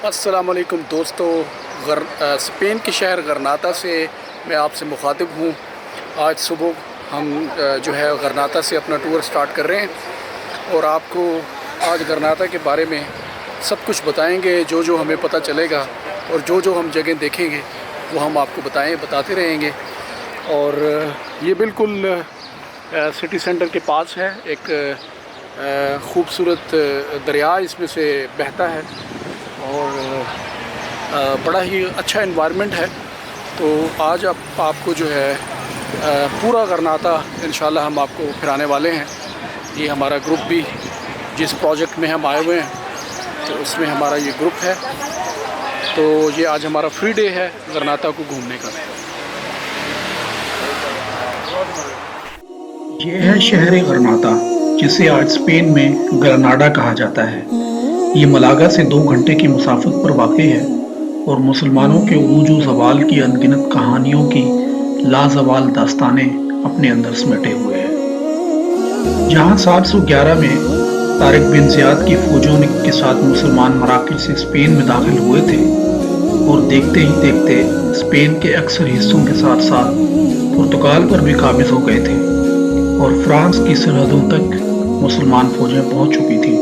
अस्सलामुअलैकुम दोस्तों, स्पेन के शहर गरनाता से मैं आपसे मुखातिब हूँ। आज सुबह हम जो है गरनाता से अपना टूर स्टार्ट कर रहे हैं और आपको आज गरनाता के बारे में सब कुछ बताएंगे। जो जो हमें पता चलेगा और जो जो हम जगह देखेंगे वो हम आपको बताते रहेंगे। और ये बिल्कुल सिटी सेंटर के पास है। एक ख़ूबसूरत दरिया इसमें से बहता है और बड़ा ही अच्छा एनवायरनमेंट है। तो आज आपको जो है पूरा गरनाता इंशाल्लाह हम आपको फिराने वाले हैं। ये हमारा ग्रुप भी जिस प्रोजेक्ट में हम आए हुए हैं तो उसमें हमारा ये ग्रुप है। तो ये आज हमारा फ्री डे है गरनाता को घूमने का। ये है शहर गरनाता, जिसे आज स्पेन में ग्रनाडा कहा जाता है। ये मलागा से 2 घंटे की मुसाफत पर वाक़ है और मुसलमानों के उरूज व ज़वाल की अनगिनत कहानियों की लाजवाल दास्तानें अपने अंदर समेटे हुए हैं। जहाँ 711 में तारिक बिन ज़ियाद की फौजों के साथ मुसलमान मराकज से स्पेन में दाखिल हुए थे और देखते ही देखते स्पेन के अक्सर हिस्सों के साथ साथ पुर्तगाल पर भी काबिज हो गए थे और फ्रांस की सरहदों तक मुसलमान फौजें पहुंच चुकी थी।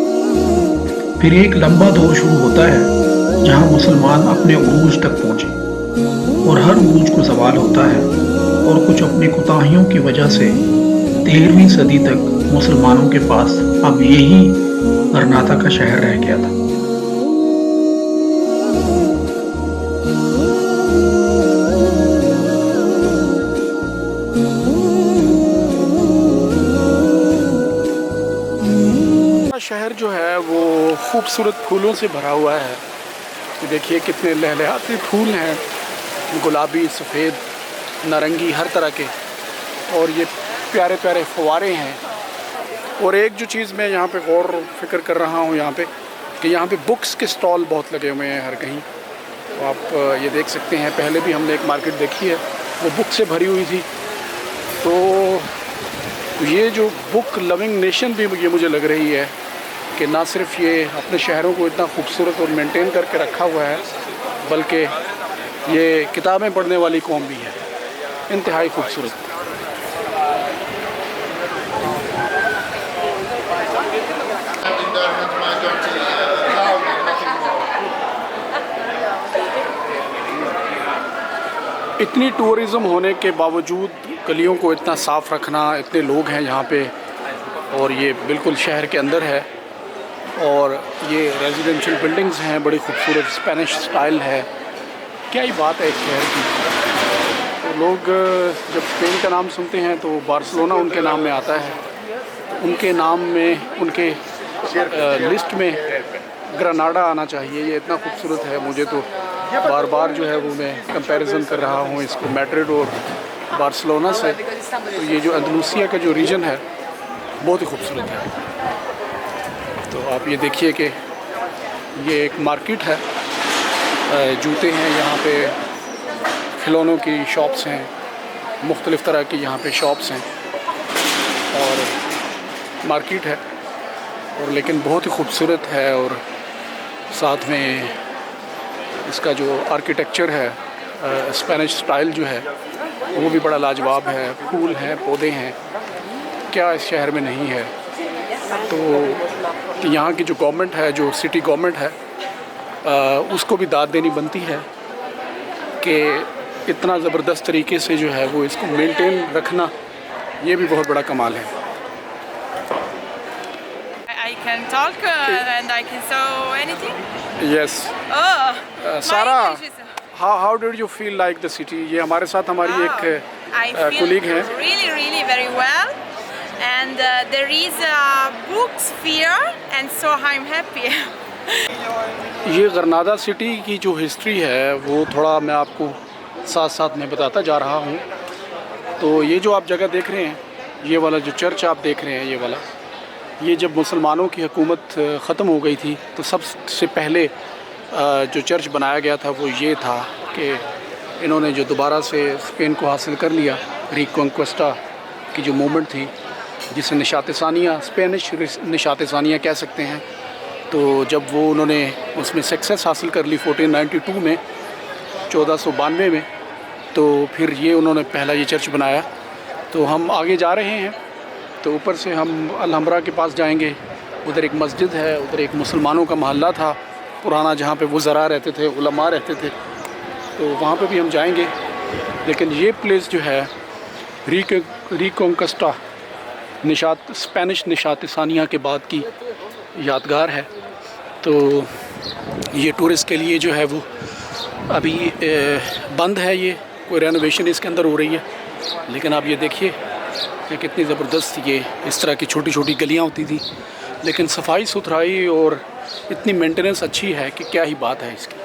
फिर एक लंबा दौर शुरू होता है जहां मुसलमान अपने उरूज तक पहुंचे और हर उरूज को ज़वाल होता है और कुछ अपनी कोताहियों की वजह से 13वीं सदी तक मुसलमानों के पास अब यही गरनाता का शहर रह गया था। शहर जो है वो खूबसूरत फूलों से भरा हुआ है। देखिए कितने लहलहाते फूल हैं, गुलाबी, सफ़ेद, नारंगी, हर तरह के। और ये प्यारे प्यारे फव्वारे हैं। और एक जो चीज़ मैं यहाँ पे गौर फिक्र कर रहा हूँ यहाँ पे कि यहाँ पे बुक्स के स्टॉल बहुत लगे हुए हैं हर कहीं। तो आप ये देख सकते हैं, पहले भी हमने एक मार्केट देखी है, वो बुक से भरी हुई थी। तो ये जो बुक लविंग नेशन भी ये मुझे लग रही है कि ना सिर्फ ये अपने शहरों को इतना खूबसूरत और मेंटेन करके रखा हुआ है, बल्कि ये किताबें पढ़ने वाली कौम भी है। इंतहाई खूबसूरत। इतनी टूरिज़्म होने के बावजूद गलियों को इतना साफ़ रखना, इतने लोग हैं यहाँ पे, और ये बिल्कुल शहर के अंदर है। और ये रेजिडेंशियल बिल्डिंग्स हैं, बड़ी खूबसूरत स्पेनिश स्टाइल है। क्या ही बात है एक शहर की। तो लोग जब स्पेन का नाम सुनते हैं तो बार्सिलोना उनके नाम में आता है। तो उनके नाम में, उनके लिस्ट में ग्रनाडा आना चाहिए। ये इतना खूबसूरत है, मुझे तो बार बार जो है वो मैं कंपैरिजन कर रहा हूँ इसको मैड्रिड और बार्सिलोना से। तो ये जो अंदलूसिया का जो रीजन है बहुत ही खूबसूरत है। तो आप ये देखिए कि ये एक मार्केट है, जूते हैं यहाँ पे, खिलौनों की शॉप्स हैं, मुख्तलिफ़ तरह की यहाँ पे शॉप्स हैं और मार्केट है। और लेकिन बहुत ही खूबसूरत है। और साथ में इसका जो आर्किटेक्चर है, स्पेनिश स्टाइल जो है वो भी बड़ा लाजवाब है। फूल हैं, पौधे हैं, क्या इस शहर में नहीं है। तो यहाँ की जो गवर्नमेंट है, जो सिटी गवर्नमेंट है, उसको भी दाद देनी बनती है कि इतना ज़बरदस्त तरीके से जो है वो इसको मेंटेन रखना, ये भी बहुत बड़ा कमाल है। I can talk and I can show anything. Yes. Oh, Sara, my English is- how did you feel like the city? ये हमारे साथ हमारी एक I feel colleague है। really very well, and there is a book sphere, and so I'm happy. ये गरनादा city की जो history है वो थोड़ा मैं आपको साथ साथ में बताता जा रहा हूँ। तो ये जो आप जगह देख रहे हैं, ये वाला जो चर्च आप देख रहे हैं, ये वाला, ये जब मुसलमानों की हुकूमत ख़त्म हो गई थी तो सबसे पहले जो चर्च बनाया गया था वो ये था कि इन्होंने जो दोबारा से स्पेन को हासिल कर लिया, रिकॉन्क्वेस्टा की जो मूवमेंट थी, जिसे निशात सानिया, स्पेनिश निशात सानिया कह सकते हैं। तो जब वो उन्होंने उसमें सक्सेस हासिल कर ली 1492 में, 1492 में, तो फिर ये उन्होंने पहला ये चर्च बनाया। तो हम आगे जा रहे हैं, तो ऊपर से हम अलहम्बरा के पास जाएंगे। उधर एक मस्जिद है, उधर एक मुसलमानों का मोहल्ला था पुराना, जहाँ पे वज़रा रहते थे, उलमा रहते थे, तो वहाँ पे भी हम जाएंगे। लेकिन ये प्लेस जो है रिकॉन्क्वेस्टा, निशात, स्पेनिश निशात सानिया के बाद की यादगार है। तो ये टूरिस्ट के लिए जो है वो अभी बंद है, ये कोई रेनोवेशन इसके अंदर हो रही है। लेकिन आप ये देखिए कि कितनी ज़बरदस्त ये इस तरह की छोटी छोटी गलियाँ होती थी, लेकिन सफाई सुथराई और इतनी मेंटेनेंस अच्छी है कि क्या ही बात है इसकी।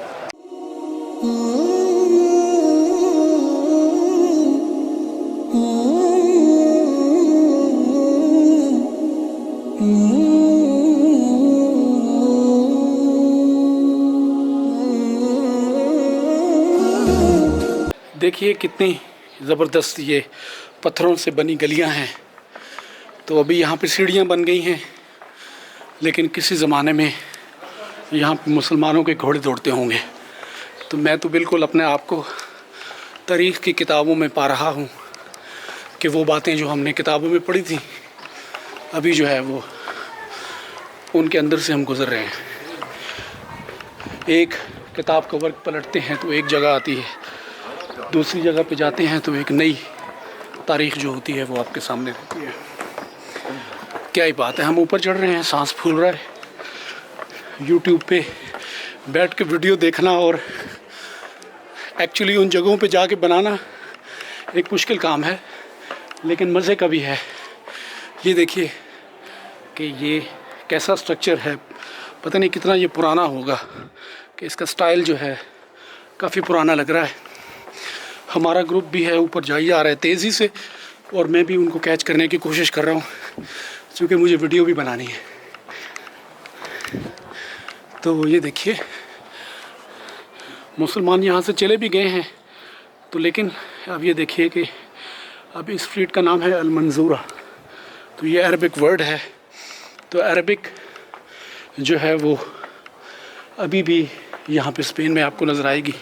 देखिए कितनी ज़बरदस्त ये पत्थरों से बनी गलियां हैं। तो अभी यहाँ पे सीढ़ियाँ बन गई हैं, लेकिन किसी ज़माने में यहाँ पे मुसलमानों के घोड़े दौड़ते होंगे। तो मैं तो बिल्कुल अपने आप को तारीख़ की किताबों में पा रहा हूँ कि वो बातें जो हमने किताबों में पढ़ी थी, अभी जो है वो उनके अंदर से हम गुज़र रहे हैं। एक किताब का वर्क पलटते हैं तो एक जगह आती है, दूसरी जगह पे जाते हैं तो एक नई तारीख़ जो होती है वो आपके सामने रहती है। क्या ही बात है, हम ऊपर चढ़ रहे हैं, सांस फूल रहा है। यूट्यूब पे बैठ के वीडियो देखना और एक्चुअली उन जगहों पे जाके बनाना एक मुश्किल काम है, लेकिन मज़े का भी है। ये देखिए कि ये कैसा स्ट्रक्चर है, पता नहीं कितना ये पुराना होगा, कि इसका स्टाइल जो है काफ़ी पुराना लग रहा है। हमारा ग्रुप भी है, ऊपर जाइए आ रहा है तेज़ी से, और मैं भी उनको कैच करने की कोशिश कर रहा हूँ, क्योंकि मुझे वीडियो भी बनानी है। तो ये देखिए मुसलमान यहाँ से चले भी गए हैं, तो लेकिन अब ये देखिए कि अब इस स्ट्रीट का नाम है अल मंजूरा। तो ये अरबिक वर्ड है। तो अरबिक जो है वो अभी भी यहाँ पे स्पेन में आपको नज़र आएगी।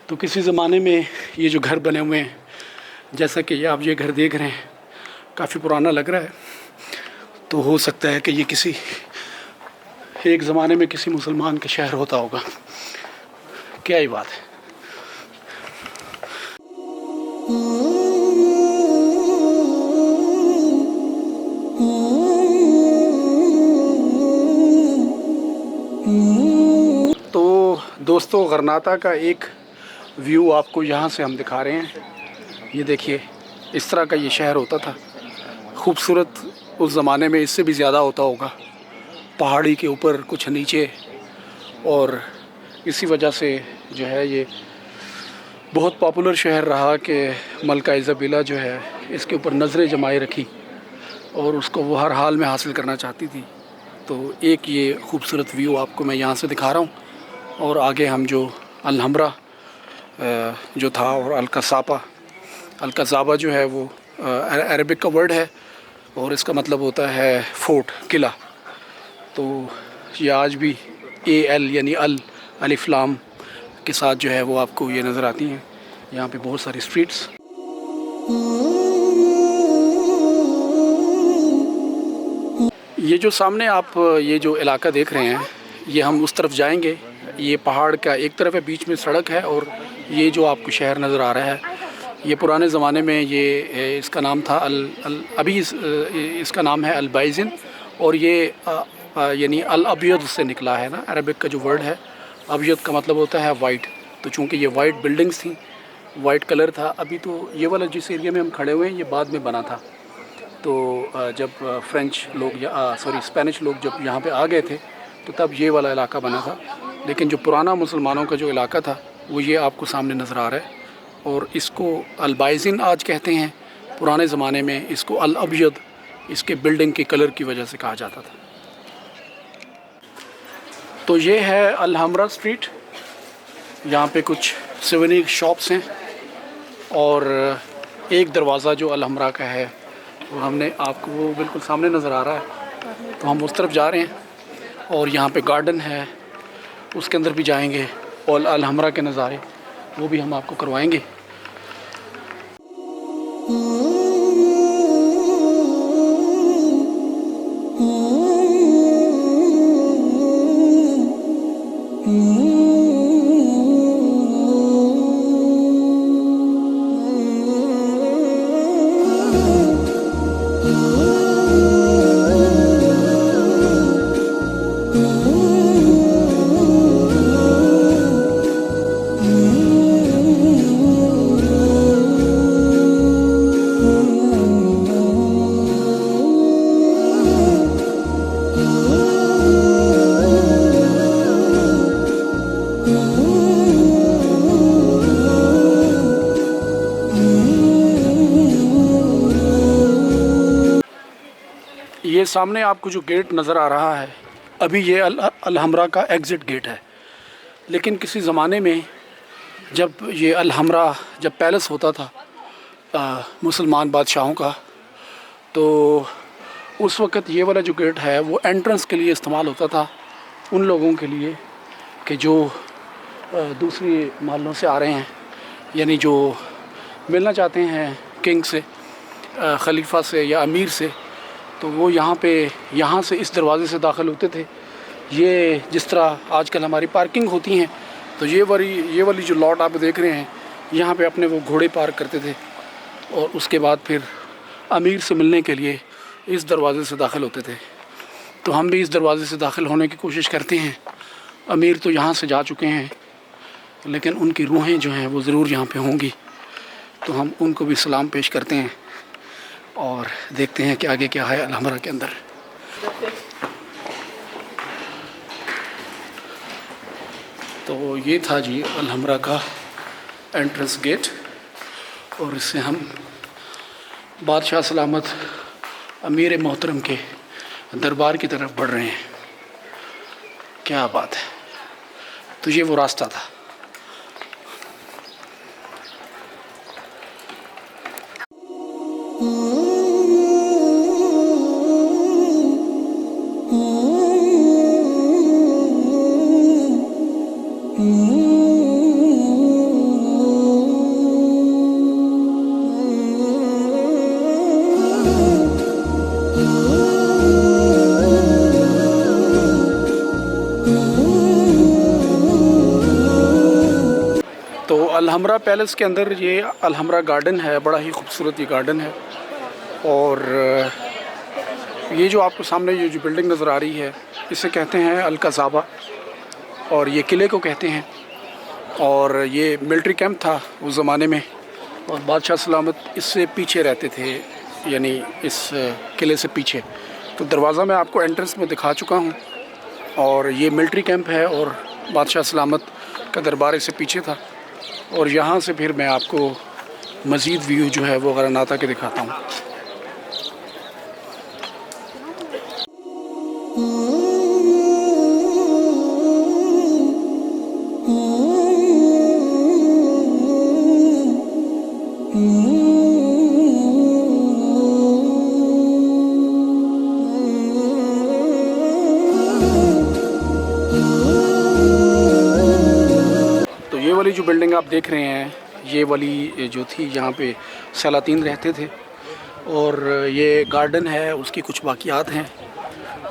तो किसी ज़माने में ये जो घर बने हुए हैं, जैसा कि आप ये घर देख रहे हैं, काफ़ी पुराना लग रहा है। तो हो सकता है कि ये किसी एक ज़माने में किसी मुसलमान का शहर होता होगा। क्या ही बात है। तो दोस्तों, गरनाता का एक व्यू आपको यहाँ से हम दिखा रहे हैं। ये देखिए इस तरह का ये शहर होता था, खूबसूरत। उस ज़माने में इससे भी ज़्यादा होता होगा, पहाड़ी के ऊपर कुछ नीचे। और इसी वजह से जो है ये बहुत पॉपुलर शहर रहा कि मलका इज़ाबेला जो है इसके ऊपर नज़रें जमाए रखी और उसको वो हर हाल में हासिल करना चाहती थी। तो एक ये खूबसूरत व्यू आपको मैं यहाँ से दिखा रहा हूँ। और आगे हम जो अलहम्बरा जो था, और अलकज़ाबा जो है वो अरबिक का वर्ड है और इसका मतलब होता है फोर्ट, किला। तो ये आज भी AL यानी अलिफ लाम के साथ जो है वो आपको ये नज़र आती हैं। यहाँ पे बहुत सारी स्ट्रीट्स। ये जो सामने आप ये जो इलाका देख रहे हैं, ये हम उस तरफ जाएंगे। ये पहाड़ का एक तरफ है, बीच में सड़क है, और ये जो आपको शहर नज़र आ रहा है, ये पुराने ज़माने में ये इसका नाम था अभी इसका नाम है अल-बाइज़िन। और ये यानी अल-अबयद से निकला है ना, अरबिक का जो वर्ड है। अबयद का मतलब होता है वाइट। तो चूँकि ये वाइट बिल्डिंग्स थी, वाइट कलर था। अभी तो ये वाला जिस एरिया में हम खड़े हुए हैं ये बाद में बना था। तो जब फ्रेंच लोग स्पेनिश लोग जब यहाँ पे आ गए थे तो तब ये वाला इलाका बना था। लेकिन जो पुराना मुसलमानों का जो इलाका था वो ये आपको सामने नज़र आ रहा है। और इसको अल-बाइज़िन आज कहते हैं, पुराने ज़माने में इसको अल-अबयद इसके बिल्डिंग के कलर की वजह से कहा जाता था। तो ये है अल-हमरा स्ट्रीट, यहाँ पे कुछ सिवनीर शॉप्स हैं और एक दरवाज़ा जो अल-हमरा का है वो हमने आपको वो बिल्कुल सामने नज़र आ रहा है, तो हम उस तरफ जा रहे हैं। और यहाँ पे गार्डन है, उसके अंदर भी जाएंगे और अल-हमरा के नज़ारे वो भी हम आपको करवाएंगे। ये सामने आपको जो गेट नज़र आ रहा है अभी ये अल-हमरा का एग्ज़िट गेट है। लेकिन किसी ज़माने में जब ये अल-हमरा जब पैलेस होता था मुसलमान बादशाहों का, तो उस वक़्त ये वाला जो गेट है वो एंट्रेंस के लिए इस्तेमाल होता था उन लोगों के लिए कि जो दूसरी महलों से आ रहे हैं, यानी जो मिलना चाहते हैं किंग से, खलीफा से या अमीर से, तो वो यहाँ से इस दरवाज़े से दाखिल होते थे। ये जिस तरह आजकल हमारी पार्किंग होती हैं, तो ये वाली जो लॉट आप देख रहे हैं, यहाँ पे अपने वो घोड़े पार्क करते थे और उसके बाद फिर अमीर से मिलने के लिए इस दरवाज़े से दाखिल होते थे। तो हम भी इस दरवाज़े से दाखिल होने की कोशिश करते हैं। अमीर तो यहाँ से जा चुके हैं, लेकिन उनकी रूहें जो हैं वो ज़रूर यहाँ पे होंगी, तो हम उनको भी सलाम पेश करते हैं और देखते हैं कि आगे क्या है अल-हमरा के अंदर। तो ये था जी अल-हमरा का एंट्रेंस गेट और इससे हम बादशाह सलामत अमीर मोहतरम के दरबार की तरफ बढ़ रहे हैं। क्या बात है। तो ये वो रास्ता था। तो अल-हमरा पैलेस के अंदर ये अल-हमरा गार्डन है, बड़ा ही खूबसूरत ये गार्डन है। और ये जो आपको सामने ये जो बिल्डिंग नज़र आ रही है, इसे कहते हैं अल-कज़ाबा और ये किले को कहते हैं। और ये मिलिट्री कैंप था उस ज़माने में और बादशाह सलामत इससे पीछे रहते थे, यानी इस किले से पीछे। तो दरवाज़ा मैं आपको एंट्रेंस में दिखा चुका हूँ और ये मिलिट्री कैंप है और बादशाह सलामत का दरबार इससे पीछे था। और यहाँ से फिर मैं आपको मज़ीद व्यू जो है वो गरनाता के दिखाता हूँ। ये वाली जो बिल्डिंग आप देख रहे हैं, ये वाली जो थी यहाँ पे सलातीन रहते थे और ये गार्डन है, उसकी कुछ बाकियात हैं।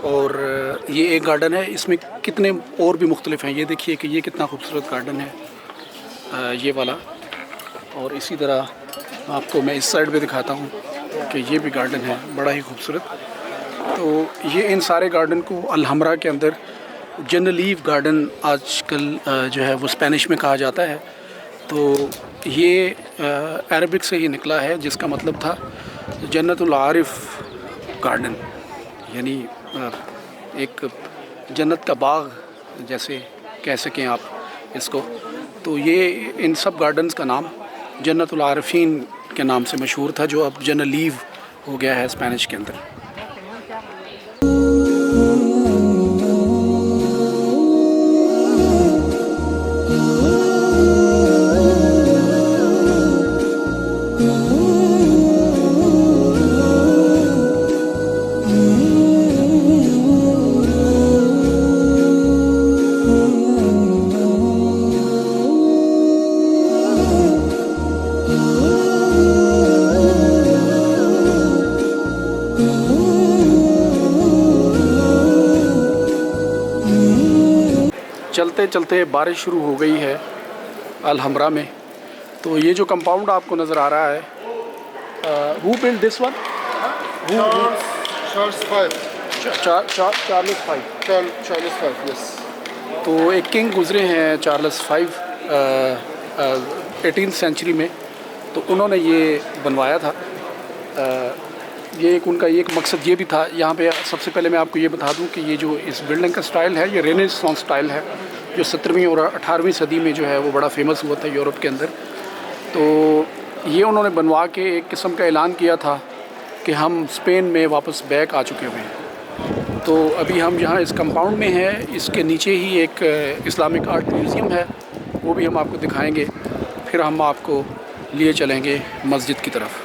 और ये एक गार्डन है, इसमें कितने और भी मुख्तलिफ हैं। ये देखिए कि ये कितना खूबसूरत गार्डन है ये वाला। और इसी तरह आपको मैं इस साइड पे दिखाता हूँ कि ये भी गार्डन है, बड़ा ही खूबसूरत। तो ये इन सारे गार्डन को अल-हमरा के अंदर जन्नलीव गार्डन आजकल जो है वो स्पेनिश में कहा जाता है। तो ये अरबिक से ही निकला है, जिसका मतलब था जन्नतुल आरिफ गार्डन, यानी एक जन्नत का बाग जैसे कह सकें आप इसको। तो ये इन सब गार्डन्स का नाम जन्नतुल आरिफीन के नाम से मशहूर था, जो अब जन्नत लीव हो गया है स्पेनिश के अंदर। चलते चलते बारिश शुरू हो गई है अल हमरा में। तो ये जो कंपाउंड आपको नज़र आ रहा है, who build this one? Charles five, yes. तो एक किंग गुजरे हैं चार्ल्स फाइव 18th सेंचुरी में, तो उन्होंने ये बनवाया था। ये एक उनका एक मकसद ये भी था। यहाँ पे सबसे पहले मैं आपको ये बता दूँ कि ये जो इस बिल्डिंग का स्टाइल है, ये रेनेसांस स्टाइल है, जो 17वीं और 18वीं सदी में जो है वो बड़ा फेमस हुआ था यूरोप के अंदर। तो ये उन्होंने बनवा के एक किस्म का ऐलान किया था कि हम स्पेन में वापस बैक आ चुके हुए हैं। तो अभी हम यहाँ इस कंपाउंड में हैं, इसके नीचे ही एक इस्लामिक आर्ट म्यूज़ियम है, वो भी हम आपको दिखाएंगे। फिर हम आपको लिए चलेंगे मस्जिद की तरफ।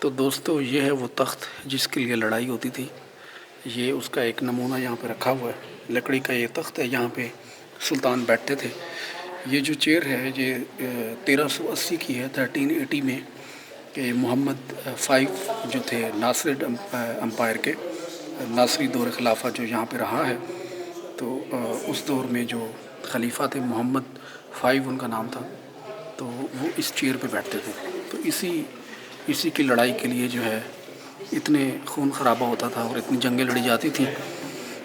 तो दोस्तों, ये है वो तख्त जिसके लिए लड़ाई होती थी। ये उसका एक नमूना यहाँ पे रखा हुआ है। लकड़ी का ये तख्त है, यहाँ पे सुल्तान बैठते थे। ये जो चेयर है ये 1380 की है, 1380 में कि मोहम्मद 5 जो थे नासिर अम्पायर के, नासरी दौर खिलाफा जो यहाँ पे रहा है, तो उस दौर में जो खलीफा थे मोहम्मद 5 उनका नाम था, तो वो इस चेयर पे बैठते थे। तो इसी की लड़ाई के लिए जो है इतने खून खराबा होता था और इतनी जंगें लड़ी जाती थी।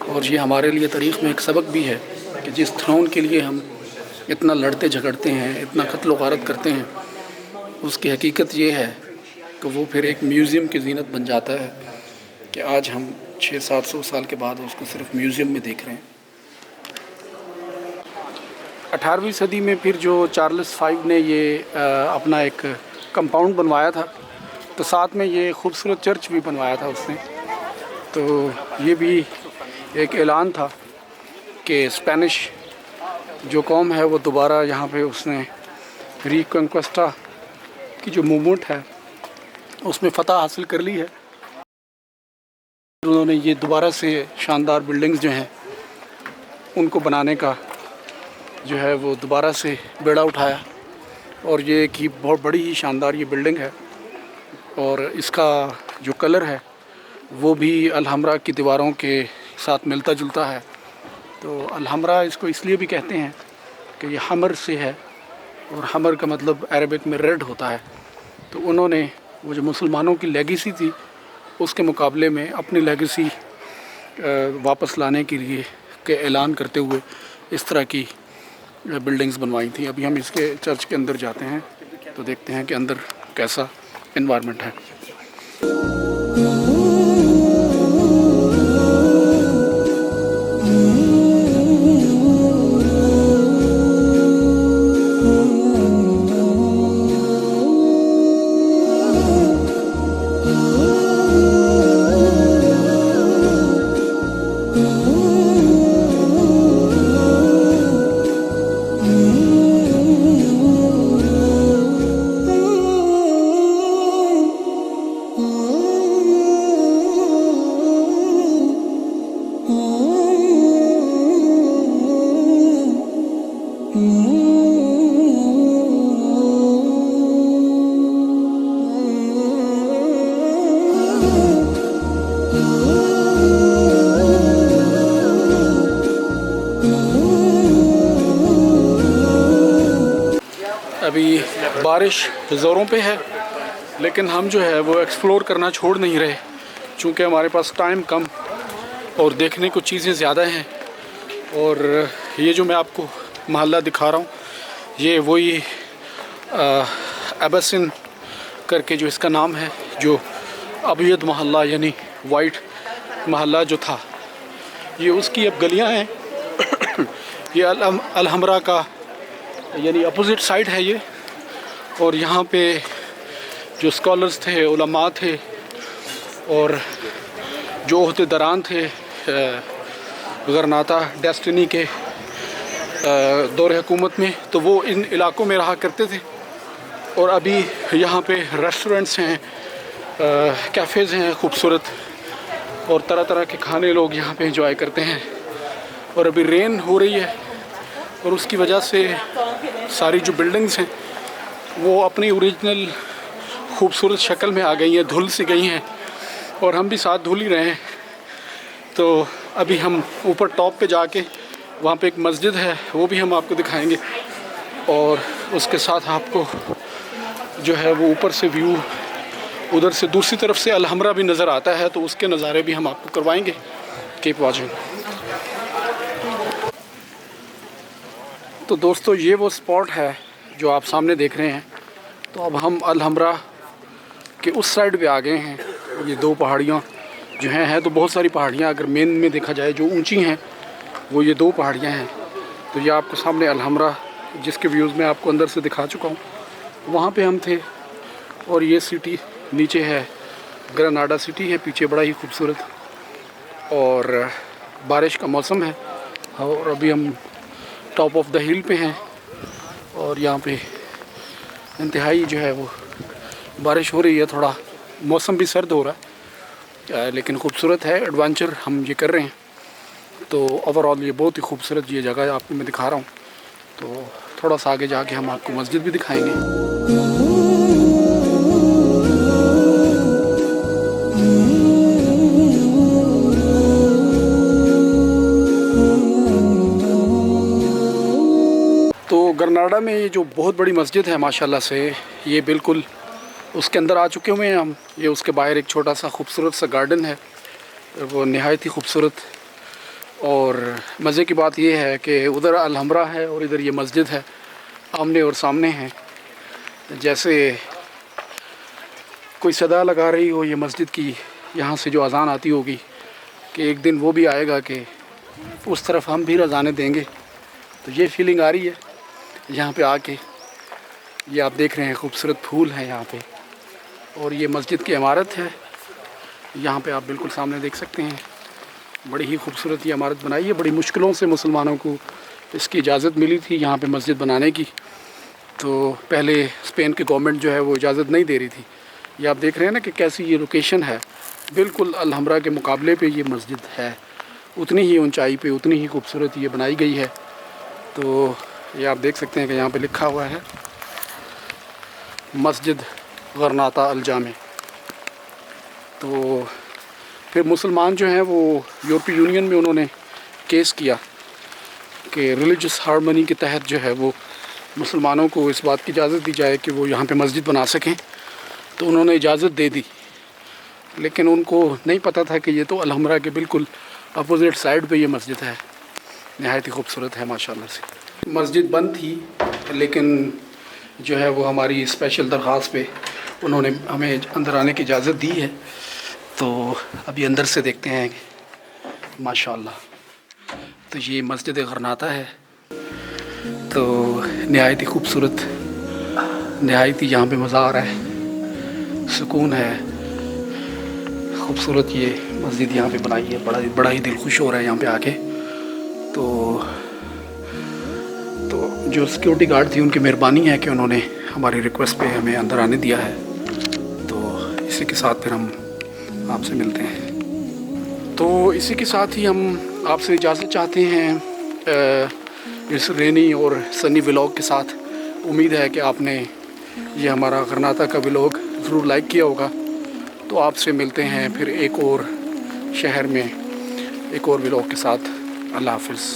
और ये हमारे लिए तारीख़ में एक सबक भी है कि जिस थ्रोन के लिए हम इतना लड़ते झगड़ते हैं, इतना कत्ल गारत करते हैं, उसकी हकीकत ये है कि वो फिर एक म्यूज़ियम की ज़ीनत बन जाता है कि आज हम 600-700 साल के बाद उसको सिर्फ म्यूज़ियम में देख रहे हैं। 18वीं सदी में फिर जो चार्ल्स 5 ने ये अपना एक कंपाउंड बनवाया था, तो साथ में ये खूबसूरत चर्च भी बनवाया था उसने। तो ये भी एक ऐलान था कि स्पेनिश जो कौम है वो दोबारा यहाँ पे उसने रिकॉन्क्वेस्टा की जो मूवमेंट है उसमें फ़तह हासिल कर ली है। उन्होंने ये दोबारा से शानदार बिल्डिंग्स जो हैं उनको बनाने का जो है वो दोबारा से बेड़ा उठाया। और ये कि बहुत बड़ी ही शानदार ये बिल्डिंग है, और इसका जो कलर है वो भी अल-हमरा की दीवारों के साथ मिलता जुलता है। तो अल-हमरा इसको इसलिए भी कहते हैं कि ये हमर से है, और हमर का मतलब अरबिक में रेड होता है। तो उन्होंने वो जो मुसलमानों की लेगेसी थी उसके मुकाबले में अपनी लेगेसी वापस लाने के लिए के ऐलान करते हुए इस तरह की बिल्डिंग्स बनवाई थी। अभी हम इसके चर्च के अंदर जाते हैं तो देखते हैं कि अंदर कैसा एनवायरनमेंट है। Oh अभी बारिश ज़ोरों पे है, लेकिन हम जो है वो एक्सप्लोर करना छोड़ नहीं रहे, चूँकि हमारे पास टाइम कम और देखने को चीज़ें ज़्यादा हैं। और ये जो मैं आपको मोहल्ला दिखा रहा हूँ, ये वही एबसिन करके जो इसका नाम है, जो अबयद मोहल्ला यानी वाइट मोहल्ला जो था, ये उसकी अब गलियाँ हैं। ये अलहमरा का यानी अपोजिट साइड है ये। और यहाँ पे जो स्कॉलर्स थे, उलमा थे और जो ओहदेदारान थे गरनाता डेस्टिनी के दौर हुकूमत में, तो वो इन इलाकों में रहा करते थे। और अभी यहाँ पे रेस्टोरेंट्स हैं, कैफ़ेज़ हैं खूबसूरत, और तरह तरह के खाने लोग यहाँ पे एंजॉय करते हैं। और अभी रेन हो रही है और उसकी वजह से सारी जो बिल्डिंग्स हैं वो अपनी ओरिजिनल खूबसूरत शक्ल में आ गई हैं, धुल सी गई हैं, और हम भी साथ धुल ही रहे हैं। तो अभी हम ऊपर टॉप पे जाके, वहाँ पे एक मस्जिद है, वो भी हम आपको दिखाएंगे। और उसके साथ आपको जो है वो ऊपर से व्यू, उधर से दूसरी तरफ से अलहमरा भी नज़र आता है, तो उसके नज़ारे भी हम आपको करवाएंगे। Keep watching. तो दोस्तों, ये वो स्पॉट है जो आप सामने देख रहे हैं। तो अब हम अलहमरा के उस साइड पे आ गए हैं। ये दो पहाड़ियाँ जो हैं तो बहुत सारी पहाड़ियाँ, अगर मेन में देखा जाए जो ऊंची हैं वो ये दो पहाड़ियाँ हैं। तो ये आपको सामने अलहमरा, जिसके व्यूज़ मैं आपको अंदर से दिखा चुका हूँ, वहाँ पे हम थे। और ये सिटी नीचे है, ग्रेनाडा सिटी है पीछे, बड़ा ही खूबसूरत। और बारिश का मौसम है और अभी हम टॉप ऑफ द हिल पे हैं। और यहाँ पे इंतहाई जो है वो बारिश हो रही है, थोड़ा मौसम भी सर्द हो रहा है, लेकिन खूबसूरत है। एडवेंचर हम ये कर रहे हैं। तो ओवरऑल ये बहुत ही खूबसूरत ये जगह आपको मैं दिखा रहा हूँ। तो थोड़ा सा आगे जाके हम आपको मस्जिद भी दिखाएंगे। तो ग्रेनाडा में ये जो बहुत बड़ी मस्जिद है माशाल्लाह से, ये बिल्कुल उसके अंदर आ चुके हुए हैं हम। ये उसके बाहर एक छोटा सा खूबसूरत सा गार्डन है, वो नहायत ही खूबसूरत। और मज़े की बात ये है कि उधर अलहमरा है और इधर ये मस्जिद है, आमने और सामने हैं। जैसे कोई सदा लगा रही हो ये मस्जिद की, यहाँ से जो अज़ान आती होगी, कि एक दिन वो भी आएगा कि उस तरफ हम भी अज़ानें देंगे। तो ये फीलिंग आ रही है यहाँ पे आके। ये आप देख रहे हैं खूबसूरत फूल हैं यहाँ पे, और ये मस्जिद की इमारत है। यहाँ पे आप बिल्कुल सामने देख सकते हैं, बड़ी ही खूबसूरत ये इमारत बनाई है। बड़ी मुश्किलों से मुसलमानों को इसकी इजाज़त मिली थी यहाँ पे मस्जिद बनाने की। तो पहले स्पेन की गवर्नमेंट जो है वो इजाज़त नहीं दे रही थी। ये आप देख रहे हैं ना कि कैसी ये लोकेशन है, बिल्कुल अलहमरा के मुकाबले पे ये मस्जिद है, उतनी ही ऊंचाई पे, उतनी ही खूबसूरत ये बनाई गई है। तो ये आप देख सकते हैं कि यहाँ पे लिखा हुआ है मस्जिद गरनाता अल जामे। तो फिर मुसलमान जो हैं वो यूरोपीय यूनियन में उन्होंने केस किया कि रिलीजियस हार्मनी के तहत जो है वो मुसलमानों को इस बात की इजाज़त दी जाए कि वो यहाँ पे मस्जिद बना सकें। तो उन्होंने इजाज़त दे दी, लेकिन उनको नहीं पता था कि ये तो अलहमरा के बिल्कुल अपोजिट साइड पे ये मस्जिद है। नहायत ही खूबसूरत है माशाल्लाह से। मस्जिद बंद थी, लेकिन जो है वो हमारी स्पेशल दरख्वास्त पे उन्होंने हमें अंदर आने की इजाज़त दी है। तो अभी अंदर से देखते हैं माशाल्लाह। तो ये मस्जिद गरनाता है। तो नहायत ही खूबसूरत, नहायत ही यहाँ पे मज़ा आ रहा है, सुकून है, खूबसूरत ये मस्जिद यहाँ पे बनाई है। बड़ा ही दिल खुश हो रहा है यहाँ पे आके। तो जो सिक्योरिटी गार्ड थी उनकी मेहरबानी है कि उन्होंने हमारी रिक्वेस्ट पे हमें अंदर आने दिया है। तो इसी के साथ फिर हम आपसे मिलते हैं। तो इसी के साथ ही हम आपसे इजाज़त चाहते हैं इस रेनी और सनी व्लॉग के साथ। उम्मीद है कि आपने ये हमारा गरनाता का व्लॉग ज़रूर लाइक किया होगा। तो आपसे मिलते हैं फिर एक और शहर में एक और व्लॉग के साथ। अल्लाह हाफिज़।